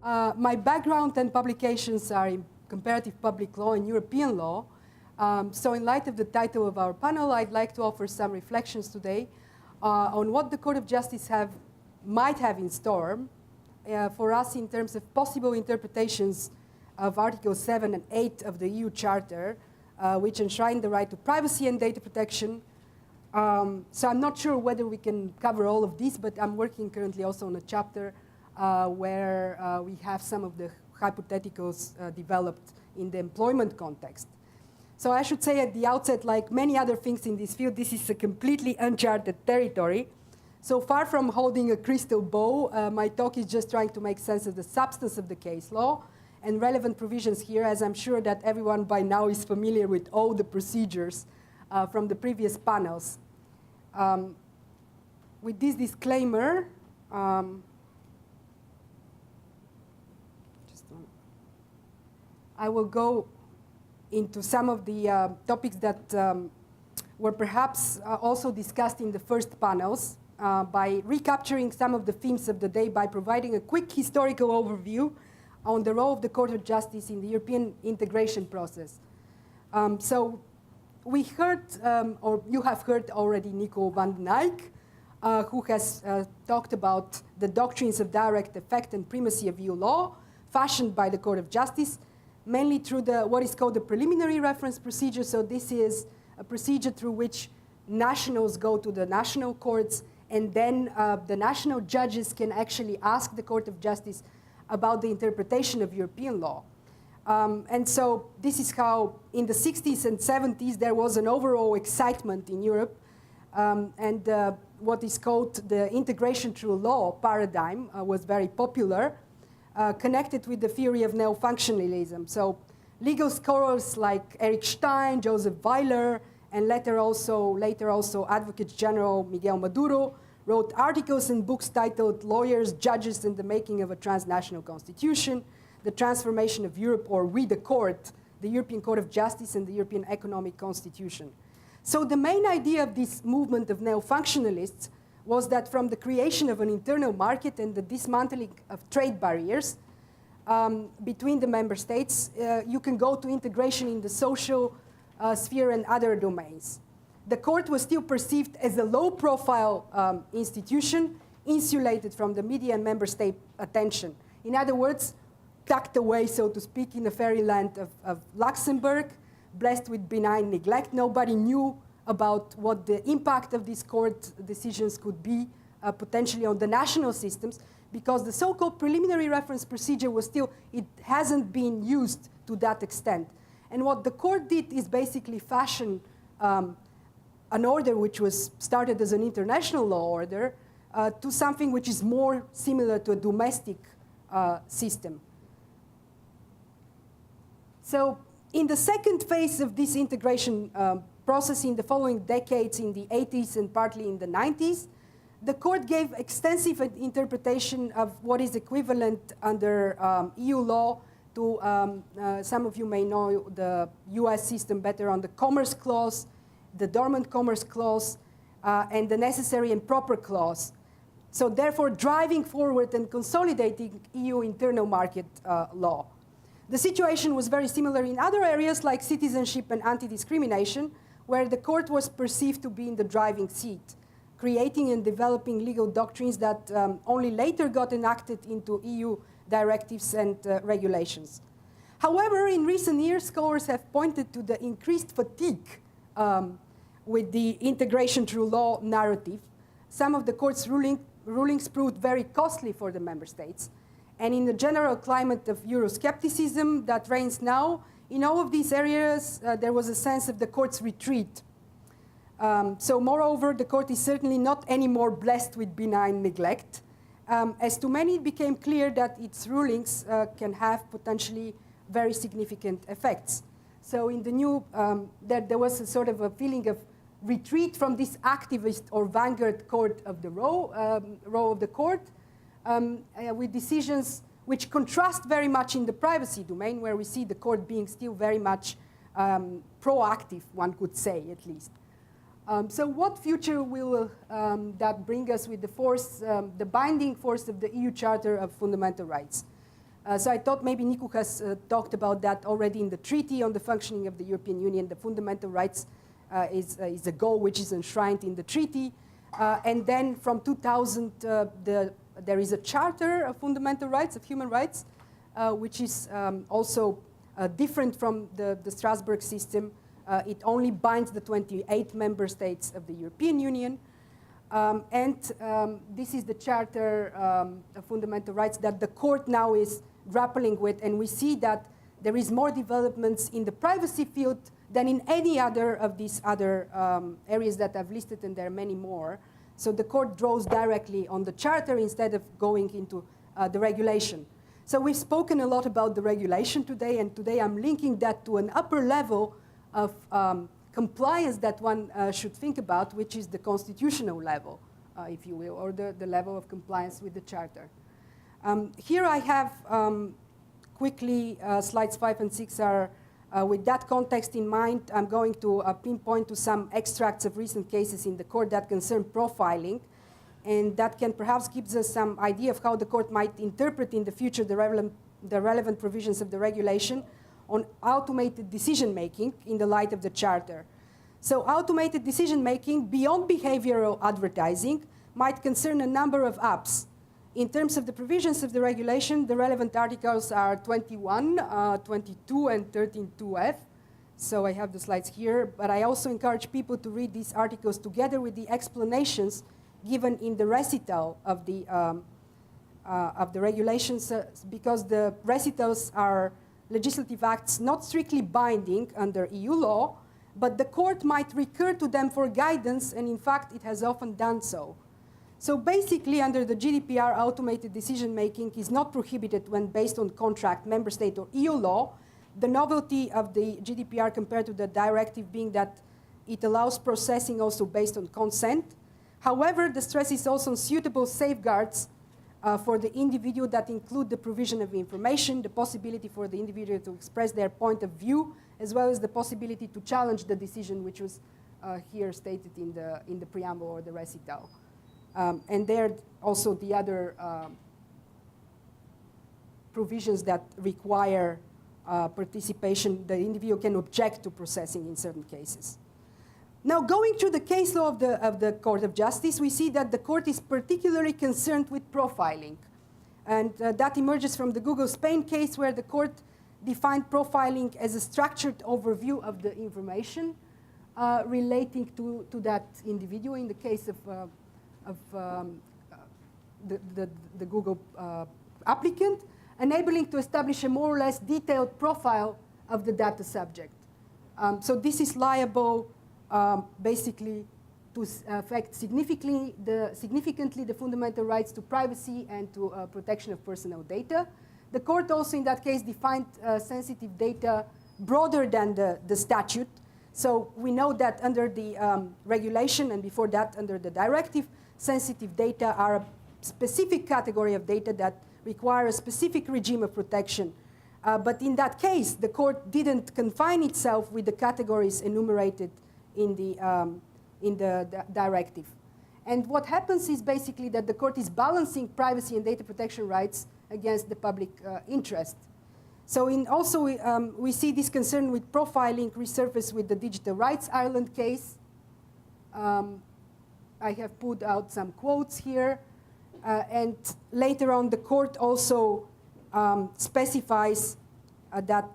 My background and publications are in comparative public law and European law. So in light of the title of our panel, I'd like to offer some reflections today on what the Court of Justice might have in store for us in terms of possible interpretations of Articles 7 and 8 of the EU Charter, which enshrine the right to privacy and data protection. So I'm not sure whether we can cover all of these, but I'm working currently also on a chapter where we have some of the hypotheticals developed in the employment context. So I should say at the outset, like many other things in this field, this is a completely uncharted territory. So far from holding a crystal ball, my talk is just trying to make sense of the substance of the case law and relevant provisions here, as I'm sure that everyone by now is familiar with all the procedures from the previous panels. With this disclaimer, I will go into some of the topics that were perhaps also discussed in the first panels by recapturing some of the themes of the day by providing a quick historical overview on the role of the Court of Justice in the European integration process. So we heard, or you have heard already, Nico van den Eyck, who has talked about the doctrines of direct effect and primacy of EU law fashioned by the Court of Justice, mainly through what is called the preliminary reference procedure. So this is a procedure through which nationals go to the national courts, and then the national judges can actually ask the Court of Justice about the interpretation of European law. And so this is how in the 60s and 70s there was an overall excitement in Europe, and what is called the integration through law paradigm was very popular, connected with the theory of neo-functionalism. So legal scholars like Erich Stein, Joseph Weiler, and later also Advocate General Miguel Maduro wrote articles and books titled Lawyers, Judges, and the Making of a Transnational Constitution, The Transformation of Europe, or We the Court, the European Court of Justice and the European Economic Constitution. So the main idea of this movement of neo-functionalists was that from the creation of an internal market and the dismantling of trade barriers between the member states, you can go to integration in the social sphere and other domains. The court was still perceived as a low-profile institution, insulated from the media and member state attention. In other words, tucked away, so to speak, in the fairyland of Luxembourg, blessed with benign neglect. Nobody knew about what the impact of these court decisions could be potentially on the national systems, because the so-called preliminary reference procedure was still, it hasn't been used to that extent. And what the court did is basically fashion an order which was started as an international law order to something which is more similar to a domestic system. So in the second phase of this integration process in the following decades, in the 80s and partly in the 90s, the court gave extensive interpretation of what is equivalent under EU law to, some of you may know the US system better, on the Commerce Clause, the Dormant Commerce Clause, and the Necessary and Proper Clause. So therefore driving forward and consolidating EU internal market law. The situation was very similar in other areas like citizenship and anti-discrimination, where the court was perceived to be in the driving seat, creating and developing legal doctrines that only later got enacted into EU directives and regulations. However, in recent years, scholars have pointed to the increased fatigue with the integration through law narrative. Some of the court's rulings proved very costly for the member states. And in the general climate of Euroscepticism that reigns now, in all of these areas, there was a sense of the court's retreat. So moreover, the court is certainly not anymore blessed with benign neglect. As to many, it became clear that its rulings can have potentially very significant effects. So in the new, there was a sort of a feeling of retreat from this activist or vanguard court of the role of the court, with decisions which contrast very much in the privacy domain, where we see the court being still very much proactive, one could say, at least. So what future will that bring us with the force, the binding force of the EU Charter of Fundamental Rights? So I thought maybe Niku has talked about that already in the Treaty on the Functioning of the European Union. The fundamental rights is a goal which is enshrined in the treaty. And then from 2000, there is a Charter of Fundamental Rights, of Human Rights, which is also different from the Strasbourg system. It only binds the 28 member states of the European Union. This is the Charter of Fundamental Rights that the court now is grappling with, and we see that there is more developments in the privacy field than in any other of these other areas that I've listed, and there are many more. So the court draws directly on the Charter instead of going into the regulation. So we've spoken a lot about the regulation today, and today I'm linking that to an upper level of compliance that one should think about, which is the constitutional level, if you will, or the level of compliance with the Charter. Here I have quickly, slides 5 and 6 are with that context in mind. I'm going to pinpoint to some extracts of recent cases in the court that concern profiling, and that can perhaps gives us some idea of how the court might interpret in the future the relevant provisions of the regulation on automated decision-making in the light of the Charter. So automated decision-making beyond behavioral advertising might concern a number of apps. In terms of the provisions of the regulation, the relevant articles are 21, 22, and 13.2f. So I have the slides here, but I also encourage people to read these articles together with the explanations given in the recital of the regulations, because the recitals are legislative acts not strictly binding under EU law, but the court might recur to them for guidance, and in fact, it has often done so. So basically, under the GDPR, automated decision-making is not prohibited when based on contract, member state, or EU law. The novelty of the GDPR compared to the directive being that it allows processing also based on consent. However, the stress is also on suitable safeguards for the individual that include the provision of information, the possibility for the individual to express their point of view, as well as the possibility to challenge the decision, which was here stated in the preamble or the recital. And there are also the other provisions that require participation. The individual can object to processing in certain cases. Now, going through the case law of the Court of Justice, we see that the court is particularly concerned with profiling. And that emerges from the Google Spain case, where the court defined profiling as a structured overview of the information relating to that individual in the case of the Google applicant, enabling to establish a more or less detailed profile of the data subject. So this is liable basically to affect significantly the fundamental rights to privacy and to protection of personal data. The court also in that case defined sensitive data broader than the statute. So we know that under the regulation and before that under the directive, sensitive data are a specific category of data that require a specific regime of protection. But in that case, the court didn't confine itself with the categories enumerated in the directive. And what happens is basically that the court is balancing privacy and data protection rights against the public interest. So we see this concern with profiling resurface with the Digital Rights Ireland case. I have put out some quotes here. And later on, the court also specifies that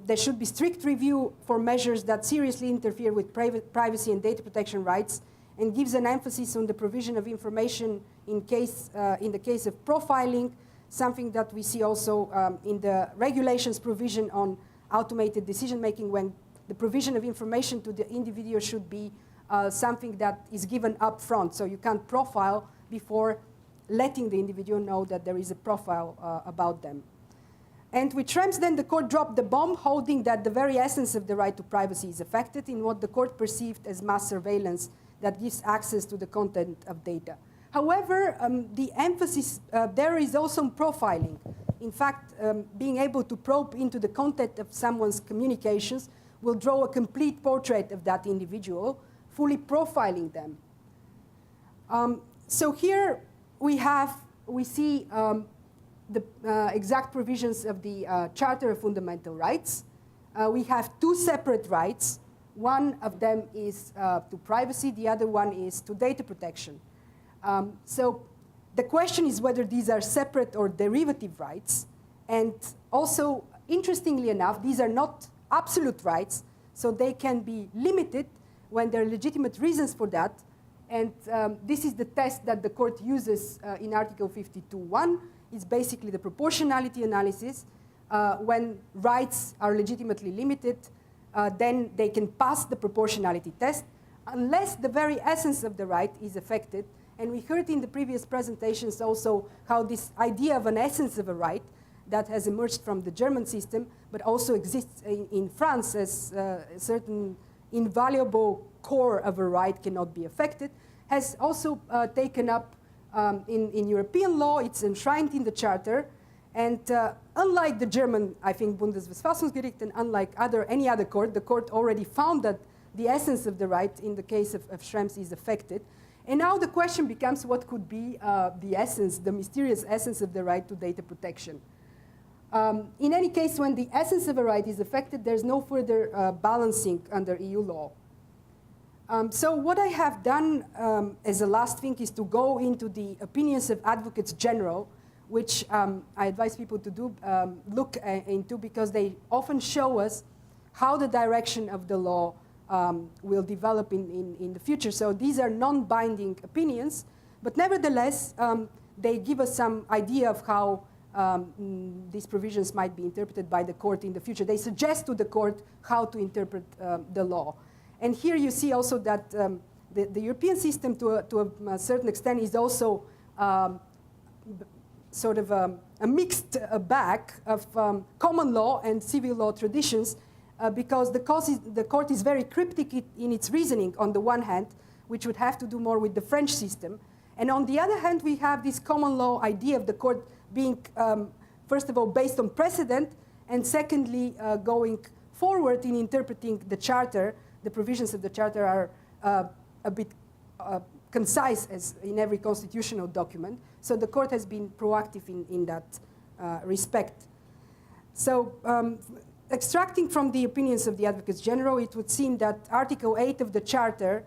there should be strict review for measures that seriously interfere with privacy and data protection rights, and gives an emphasis on the provision of information in the case of profiling, something that we see also in the regulations provision on automated decision-making, when the provision of information to the individual should be something that is given up front. So you can't profile before letting the individual know that there is a profile about them. And with Schrems, then the court dropped the bomb, holding that the very essence of the right to privacy is affected in what the court perceived as mass surveillance that gives access to the content of data. However, the emphasis there is also on profiling. In fact, being able to probe into the content of someone's communications will draw a complete portrait of that individual, fully profiling them. So here we see the exact provisions of the Charter of Fundamental Rights. We have two separate rights. One of them is to privacy, the other one is to data protection. So the question is whether these are separate or derivative rights. And also, interestingly enough, these are not absolute rights, so they can be limited when there are legitimate reasons for that. And this is the test that the court uses in Article 52.1. It's basically the proportionality analysis. When rights are legitimately limited, then they can pass the proportionality test unless the very essence of the right is affected. And we heard in the previous presentations also how this idea of an essence of a right that has emerged from the German system, but also exists in France as a certain invaluable core of a right cannot be affected, has also taken up in European law. It's enshrined in the Charter. And unlike the German, I think, Bundesverfassungsgericht, and unlike any other court, the court already found that the essence of the right in the case of Schrems is affected. And now the question becomes what could be the essence, the mysterious essence of the right to data protection. In any case, when the essence of a right is affected, there's no further balancing under EU law. So what I have done as a last thing is to go into the opinions of advocates general, which I advise people to do look into, because they often show us how the direction of the law will develop in the future. So these are non-binding opinions, but nevertheless, they give us some idea of how these provisions might be interpreted by the court in the future. They suggest to the court how to interpret the law. And here you see also that the European system, to a certain extent, is also sort of a mixed bag of common law and civil law traditions, because the court is very cryptic in its reasoning on the one hand, which would have to do more with the French system. And on the other hand, we have this common law idea of the court being, first of all, based on precedent, and secondly, going forward in interpreting the Charter. The provisions of the Charter are a bit concise, as in every constitutional document. So the court has been proactive in that respect. So extracting from the opinions of the Advocates General, it would seem that Article 8 of the Charter,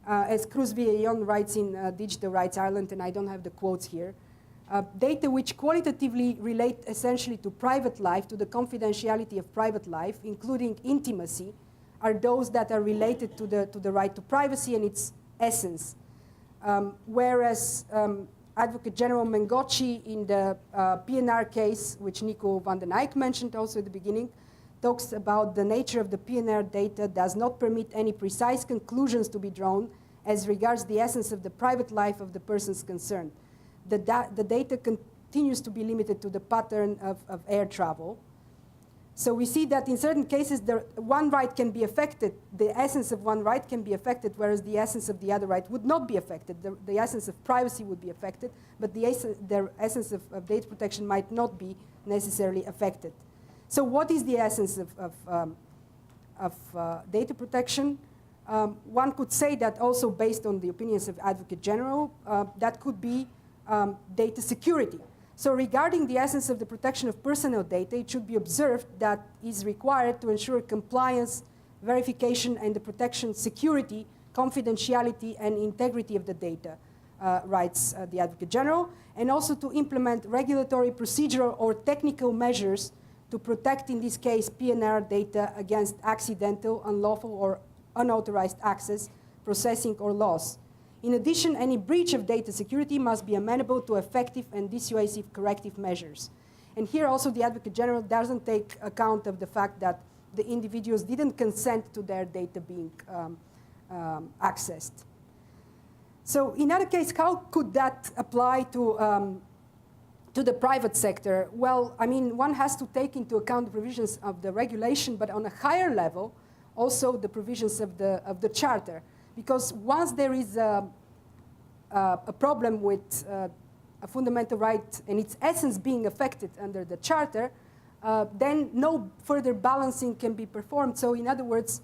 as Cruz Villellón writes in Digital Rights Ireland, and I don't have the quotes here, data which qualitatively relate essentially to private life, to the confidentiality of private life, including intimacy, are those that are related to the right to privacy and its essence. Whereas Advocate General Mengocci in the PNR case, which Nico van den Eyck mentioned also at the beginning, talks about the nature of the PNR data does not permit any precise conclusions to be drawn as regards the essence of the private life of the persons concerned. The data continues to be limited to the pattern of air travel. So we see that in certain cases, one right can be affected, the essence of one right can be affected, whereas the essence of the other right would not be affected. The essence of privacy would be affected, but the essence of data protection might not be necessarily affected. So what is the essence of data protection? One could say that also based on the opinions of Advocate General, that could be data security. So regarding the essence of the protection of personal data, it should be observed that is required to ensure compliance, verification, and the protection, security, confidentiality, and integrity of the data, writes the Advocate General, and also to implement regulatory, procedural, or technical measures to protect, in this case, PNR data against accidental, unlawful, or unauthorized access, processing, or loss. In addition, any breach of data security must be amenable to effective and dissuasive corrective measures. And here also the Advocate General doesn't take account of the fact that the individuals didn't consent to their data being accessed. So in other case, how could that apply to the private sector? Well, I mean, one has to take into account the provisions of the regulation, but on a higher level, also the provisions of the Charter. Because once there is a problem with a fundamental right and its essence being affected under the Charter, then no further balancing can be performed. So in other words,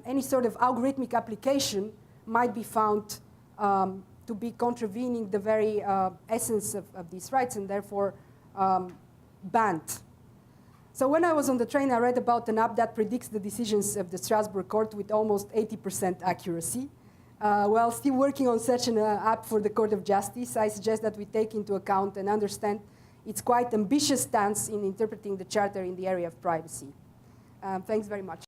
any sort of algorithmic application might be found to be contravening the very essence of these rights, and therefore banned. So when I was on the train, I read about an app that predicts the decisions of the Strasbourg court with almost 80% accuracy. While still working on such an app for the Court of Justice, I suggest that we take into account and understand its quite ambitious stance in interpreting the Charter in the area of privacy. Thanks very much.